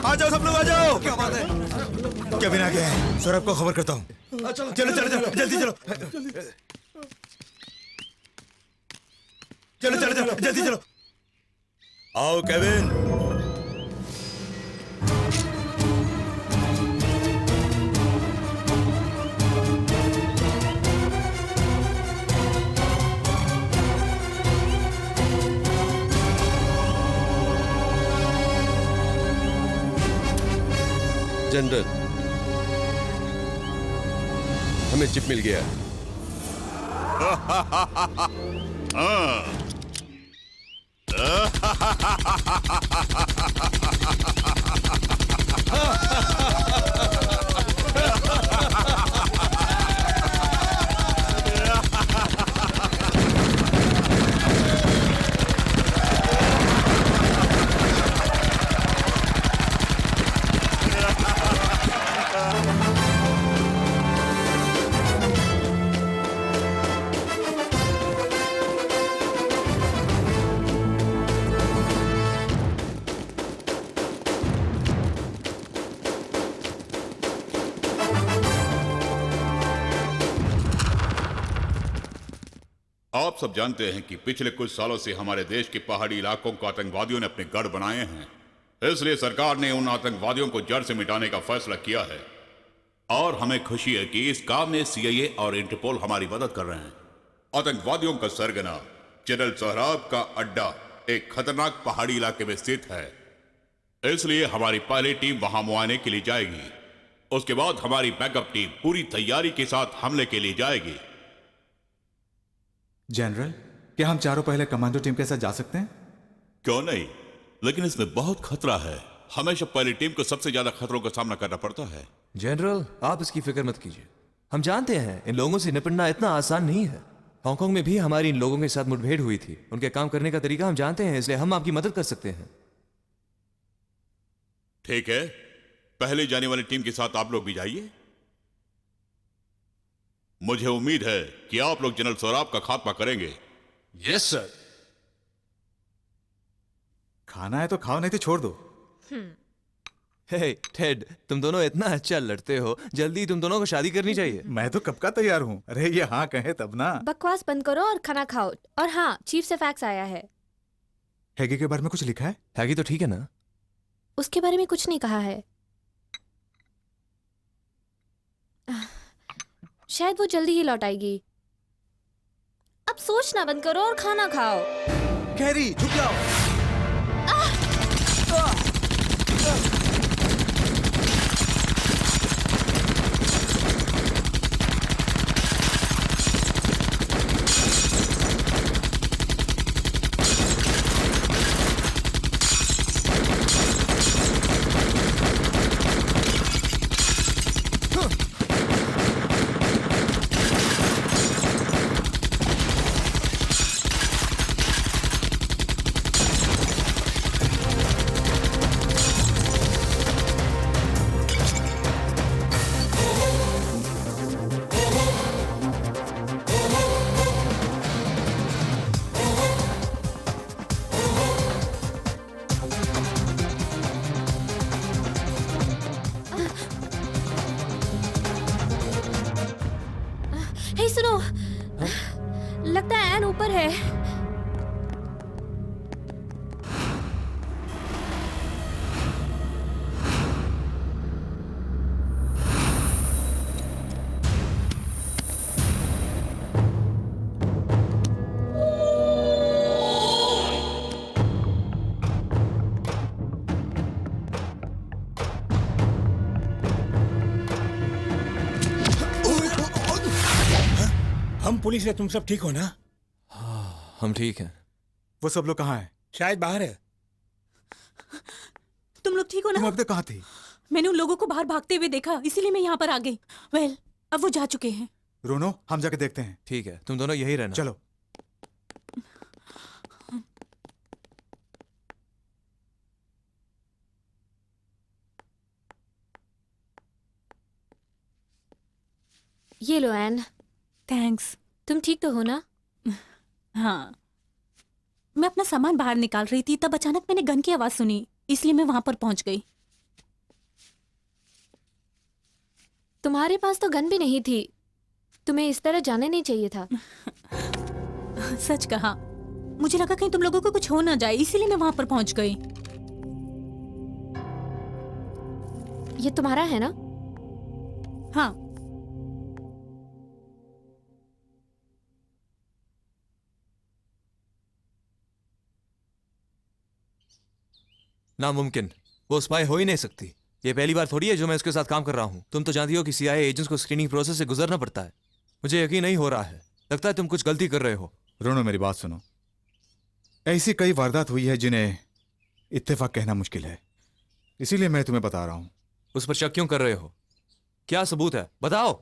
आ जाओ सब लोग, आ जाओ। क्या बात है? केविन आ गया है। सौरभ को खबर करता हूँ। चलो चलो चलो, जल्दी चलो। चलो चलो चलो, जल्दी चलो। आओ केविन। जनरल, हमें चिप मिल गया। आप सब जानते हैं कि पिछले कुछ सालों से हमारे देश के पहाड़ी इलाकों को आतंकवादियों ने अपने गढ़ बनाए हैं। इसलिए सरकार ने उन आतंकवादियों को जड़ से मिटाने का फैसला किया है और हमें खुशी है कि इस काम में सीआईए और इंटरपोल हमारी मदद कर रहे हैं। आतंकवादियों का सरगना जनरल सोहराब का अड्डा एक खतरनाक पहाड़ी इलाके में स्थित है, इसलिए हमारी पहली टीम वहां मुआयने के लिए जाएगी। उसके बाद हमारी बैकअप टीम पूरी तैयारी के साथ हमले के लिए जाएगी। जनरल, क्या हम चारों पहले कमांडो टीम के साथ जा सकते हैं? क्यों नहीं, लेकिन इसमें बहुत खतरा है। हमेशा पहली टीम को सबसे ज्यादा खतरों का सामना करना पड़ता है। जनरल, आप इसकी फिक्र मत कीजिए। हम जानते हैं इन लोगों से निपटना इतना आसान नहीं है। हांगकांग में भी हमारी इन लोगों के साथ मुठभेड़ हुई थी। उनके काम करने का तरीका हम जानते हैं, इसलिए हम आपकी मदद कर सकते हैं। ठीक है, पहले जाने वाली टीम के साथ आप लोग भी जाइए। मुझे उम्मीद है कि आप लोग जनरल सोराब का खात्मा करेंगे। Yes sir. खाना है तो खाओ, नहीं तो छोड़ दो। हे टेड, तुम दोनों इतना अच्छा लड़ते हो, जल्दी तुम दोनों को शादी करनी चाहिए। मैं तो कब का तैयार हूँ। अरे ये हाँ कहे तब ना। बकवास बंद करो और खाना खाओ। और हाँ, चीफ से फैक्स आया है। हैगी के बारे में कुछ लिखा है? हैगी तो ठीक है ना? उसके बारे में कुछ नहीं कहा है। शायद वो जल्दी ही लौट आएगी। अब सोचना बंद करो और खाना खाओ। कैरी झुक जाओ। हे सुनो, लगता है एन ऊपर है। हम पुलिस है, तुम सब ठीक हो ना? हम ठीक हैं। वो सब लोग कहाँ हैं? शायद बाहर है। तुम लोग ठीक हो तुम ना? अब तक कहाँ थी? मैंने उन लोगों को बाहर भागते हुए देखा, इसीलिए मैं यहाँ पर आ गई। वेल, अब वो जा चुके हैं। रोनो, हम जाके देखते हैं। ठीक है, तुम दोनों यही रहना। चलो। ये लो एन। थैंक्स। तुम ठीक तो हो ना? हाँ, मैं अपना सामान बाहर निकाल रही थी, तब अचानक मैंने गन की आवाज सुनी, इसलिए मैं वहां पर पहुंच गई। तुम्हारे पास तो गन भी नहीं थी। तुम्हें इस तरह जाने नहीं चाहिए था। सच कहा, मुझे लगा कहीं तुम लोगों को कुछ हो ना जाए, इसीलिए मैं वहां पर पहुंच गई। ये तुम्हारा है ना? हाँ। नामुमकिन, वो स्पाई हो ही नहीं सकती। ये पहली बार थोड़ी है जो मैं उसके साथ काम कर रहा हूँ। तुम तो जानती हो कि सीआईए एजेंट्स को स्क्रीनिंग प्रोसेस से गुजरना पड़ता है। मुझे यकीन नहीं हो रहा है, लगता है तुम कुछ गलती कर रहे हो। रोनो, मेरी बात सुनो। ऐसी कई वारदात हुई है जिन्हें इत्तेफाक कहना मुश्किल है, इसीलिए मैं तुम्हें बता रहा हूँ। उस पर शक क्यों कर रहे हो? क्या सबूत है, बताओ।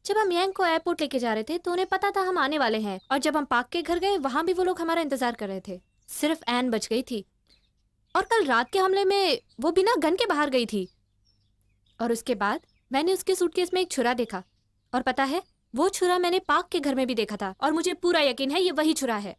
जब हम यांग को एयरपोर्ट लेके जा रहे थे तो उन्हें पता था हम आने वाले हैं, और जब हम पार्क के घर गए वहां भी वो लोग हमारा इंतजार कर रहे थे। सिर्फ एन बच गई थी, और कल रात के हमले में वो बिना गन के बाहर गई थी। और उसके बाद मैंने उसके सूटकेस में एक छुरा देखा, और पता है वो छुरा मैंने पार्क के घर में भी देखा था, और मुझे पूरा यकीन है ये वही छुरा है।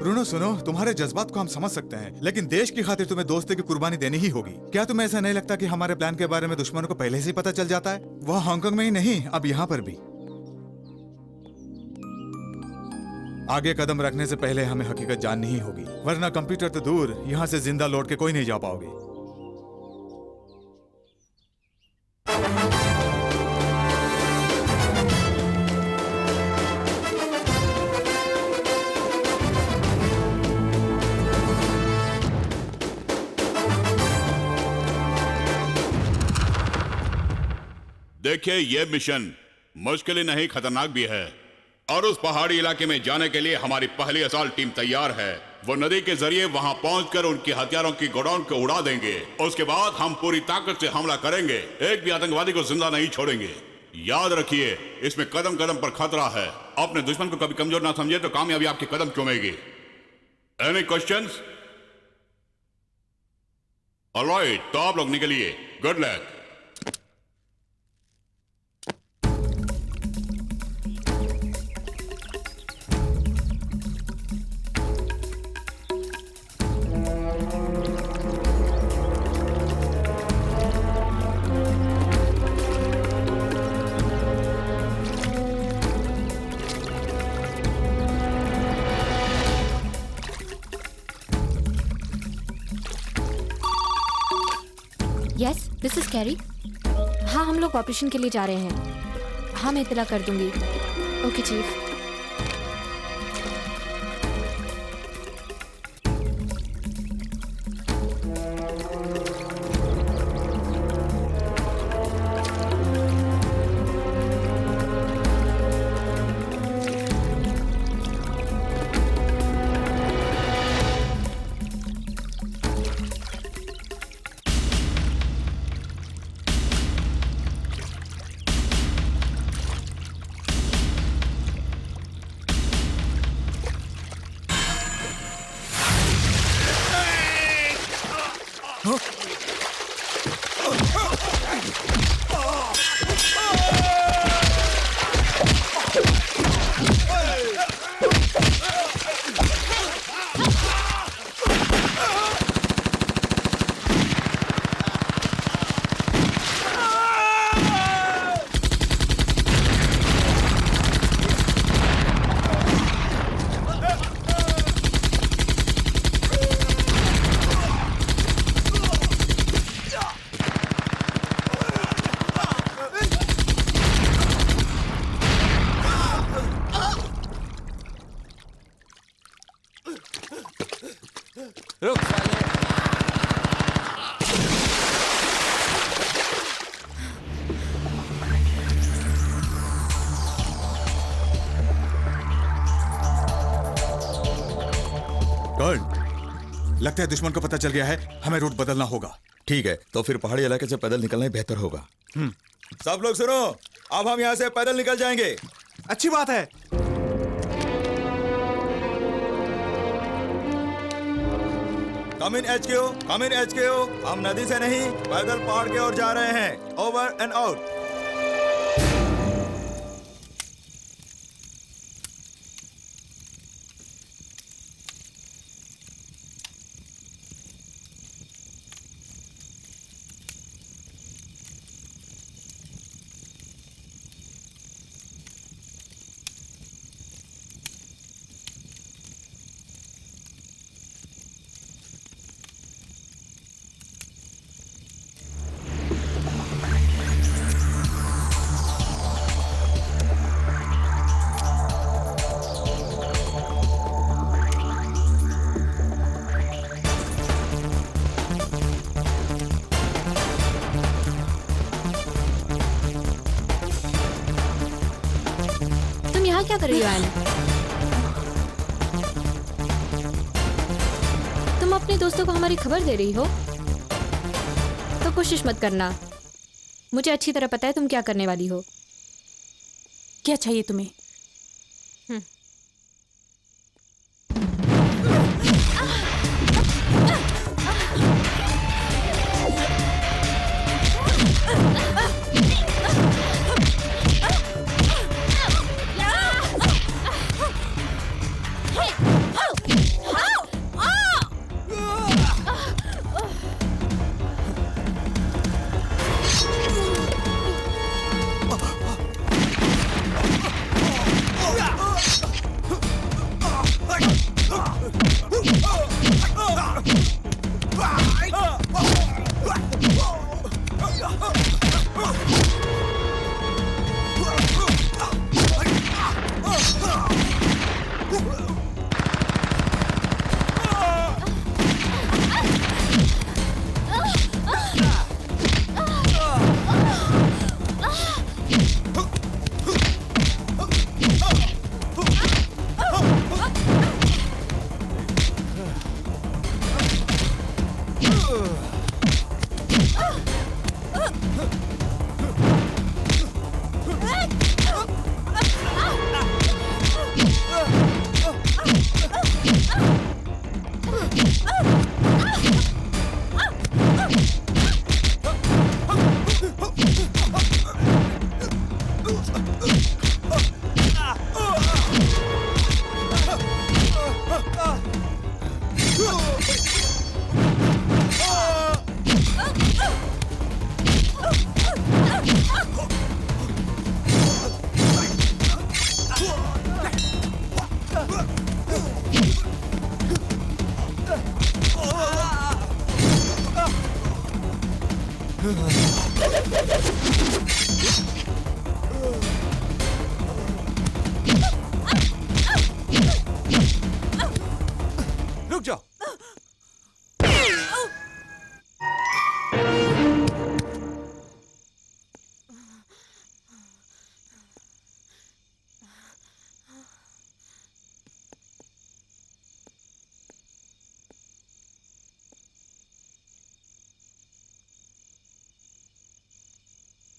रोनो सुनो, तुम्हारे जज्बात को हम समझ सकते हैं, लेकिन देश की खातिर तुम्हें दोस्ती की कुर्बानी देनी ही होगी। क्या तुम्हें ऐसा नहीं लगता कि हमारे प्लान के बारे में दुश्मनों को पहले से ही पता चल जाता है? वह हांगकांग में ही नहीं, अब यहाँ पर भी। आगे कदम रखने से पहले हमें हकीकत जाननी ही होगी, वरना कंप्यूटर तो दूर, यहाँ से जिंदा लौट के कोई नहीं जा पाओगे। देखिए, यह मिशन मुश्किल ही नहीं खतरनाक भी है, और उस पहाड़ी इलाके में जाने के लिए हमारी पहली असॉल्ट टीम तैयार है। वो नदी के जरिए वहां पहुंचकर उनकी हथियारों की गोडाउन को उड़ा देंगे। उसके बाद हम पूरी ताकत से हमला करेंगे, एक भी आतंकवादी को जिंदा नहीं छोड़ेंगे। याद रखिए, इसमें कदम कदम पर खतरा है। अपने दुश्मन को कभी कमजोर ना समझे तो कामयाबी आपके कदम चूमेगी। Any questions? ऑलराइट, तो आप लोग निकलिए। Good luck. Yes, this is Carrie. हाँ, हम लोग ऑपरेशन के लिए जा रहे हैं। हाँ, मैं इतला कर दूंगी। Okay chief. रुक साले। कर्ल, लगता है दुश्मन को पता चल गया है। हमें रूट बदलना होगा। ठीक है, तो फिर पहाड़ी इलाके से पैदल निकलना ही बेहतर होगा। सब लोग सुनो, अब हम यहाँ से पैदल निकल जाएंगे। अच्छी बात है। कम इन HQ, कम इन HQ। हम नदी से नहीं, पैदल पहाड़ की ओर जा रहे हैं। Over and out. क्या कर रही हो एन? तुम अपने दोस्तों को हमारी खबर दे रही हो? तो कोशिश मत करना। मुझे अच्छी तरह पता है तुम क्या करने वाली हो। क्या चाहिए तुम्हें? रुक जाओ।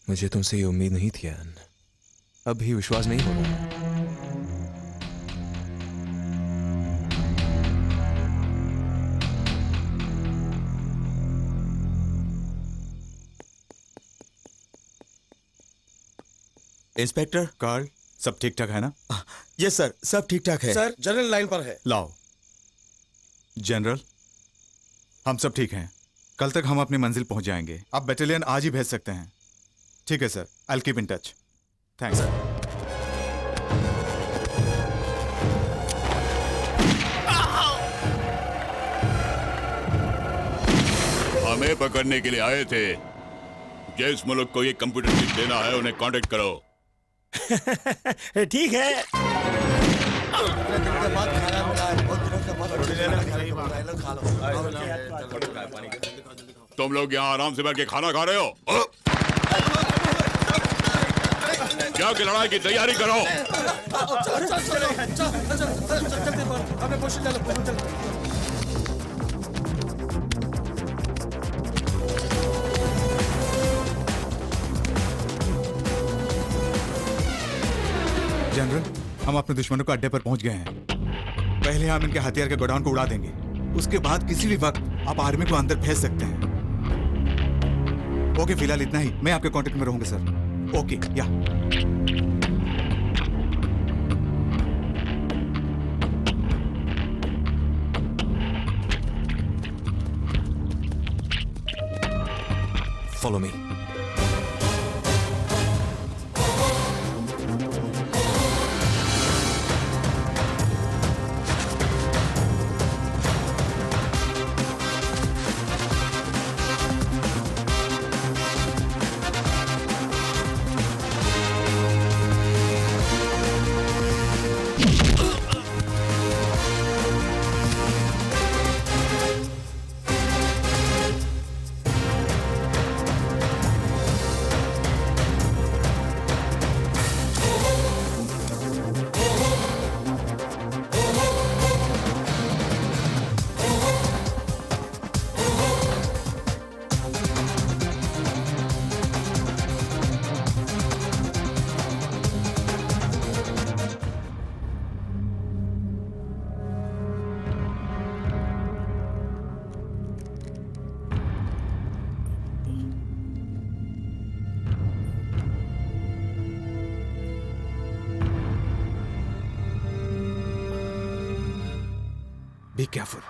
मुझे तुमसे ये उम्मीद नहीं थी एन। अब भी विश्वास नहीं हो रहा है। इंस्पेक्टर कार्ल, सब ठीक ठाक है ना? यस सर, सब ठीक ठाक है। सर जनरल लाइन पर है। लाओ। जनरल, हम सब ठीक हैं। कल तक हम अपनी मंजिल पहुंच जाएंगे। आप बटालियन आज ही भेज सकते हैं। ठीक है sir, I will keep in touch. Thanks sir. हमें पकड़ने के लिए आए थे। जिस मुल्क को ये कंप्यूटर चिप देना है उन्हें कांटेक्ट करो। ठीक है। तुम लोग यहाँ आराम से बैठ के खाना खा रहे हो? जाके लड़ाई की तैयारी करो। जनरल, हम अपने दुश्मनों के अड्डे पर पहुंच गए हैं। पहले हम इनके हथियार के गोडाउन को उड़ा देंगे। उसके बाद किसी भी वक्त आप आर्मी को अंदर भेज सकते हैं। ओके, फिलहाल इतना ही। मैं आपके कांटेक्ट में रहूंगा सर। ओके, या। Follow me. Be careful.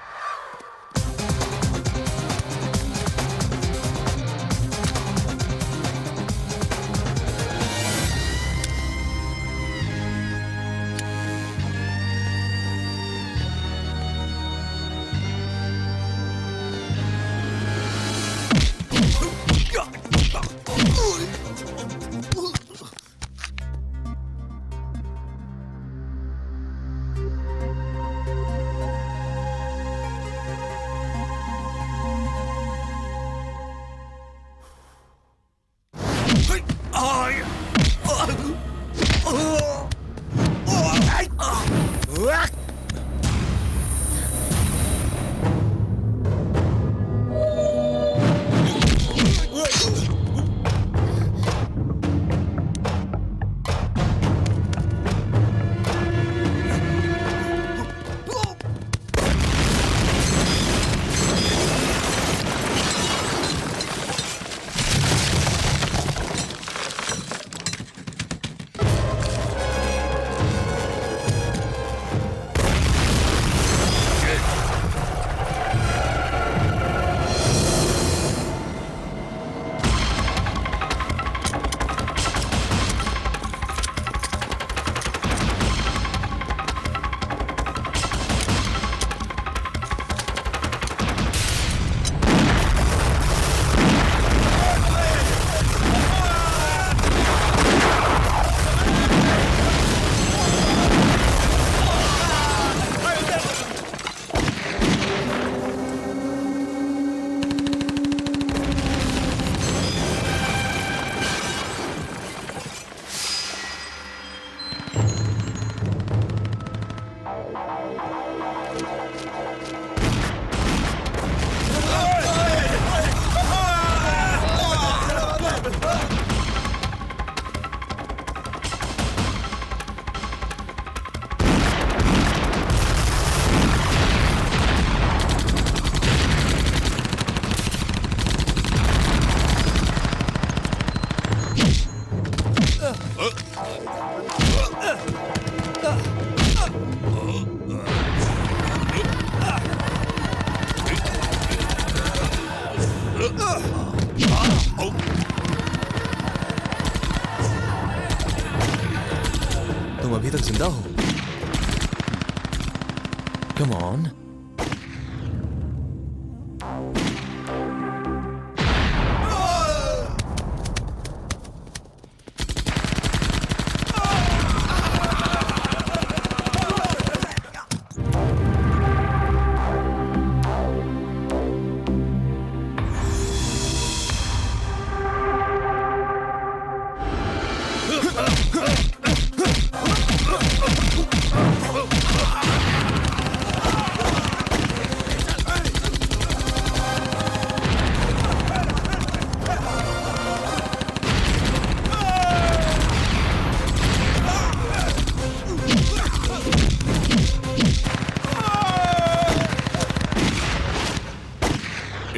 Come on.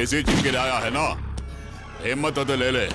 इसी चीज के लिए आया है ना, हिम्मत हो तो ले ले।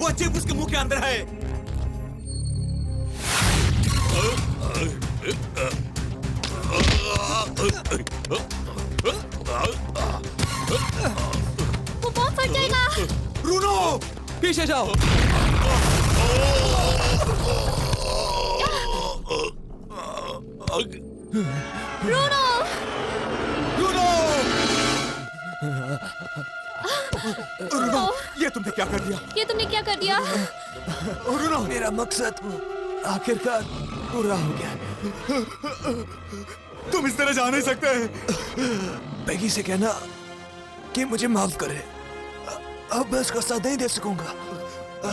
वो चिप उसके मुंह के अंदर है। वो बम फट जाएगा। ब्रूनो, पीछे जाओ। Bruno, Bruno! ब्रूनो, ये तुमने क्या कर दिया? ये तुमने क्या कर दिया? ब्रूनो! मेरा मकसद आखिरकार पूरा हो गया। तुम इस तरह जा नहीं सकते। बेगी से कहना कि मुझे माफ करे। अब मैं उसका साथ नहीं दे सकूंगा।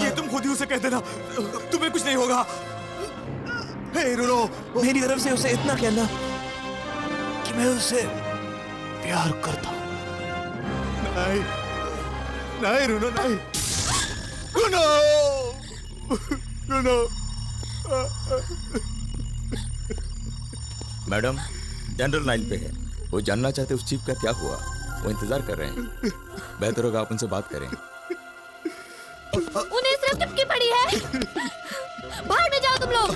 ये तुम खुद ही उसे कह देना, तुम्हें कुछ नहीं होगा। हे ब्रूनो, मेरी तरफ से उसे इतना कहना कि मैं उसे प्यार करता हूँ। नहीं, नहीं ब्रूनो, नहीं। Bruno! Bruno! Madam, general line पे है। वो जानना चाहते उस चीफ का क्या हुआ। वो इंतजार कर रहे हैं। बेहतर होगा आप उनसे बात करें। उन्हें सिर्फ टिपकी पड़ी है। बाहर में जाओ तुम लोग।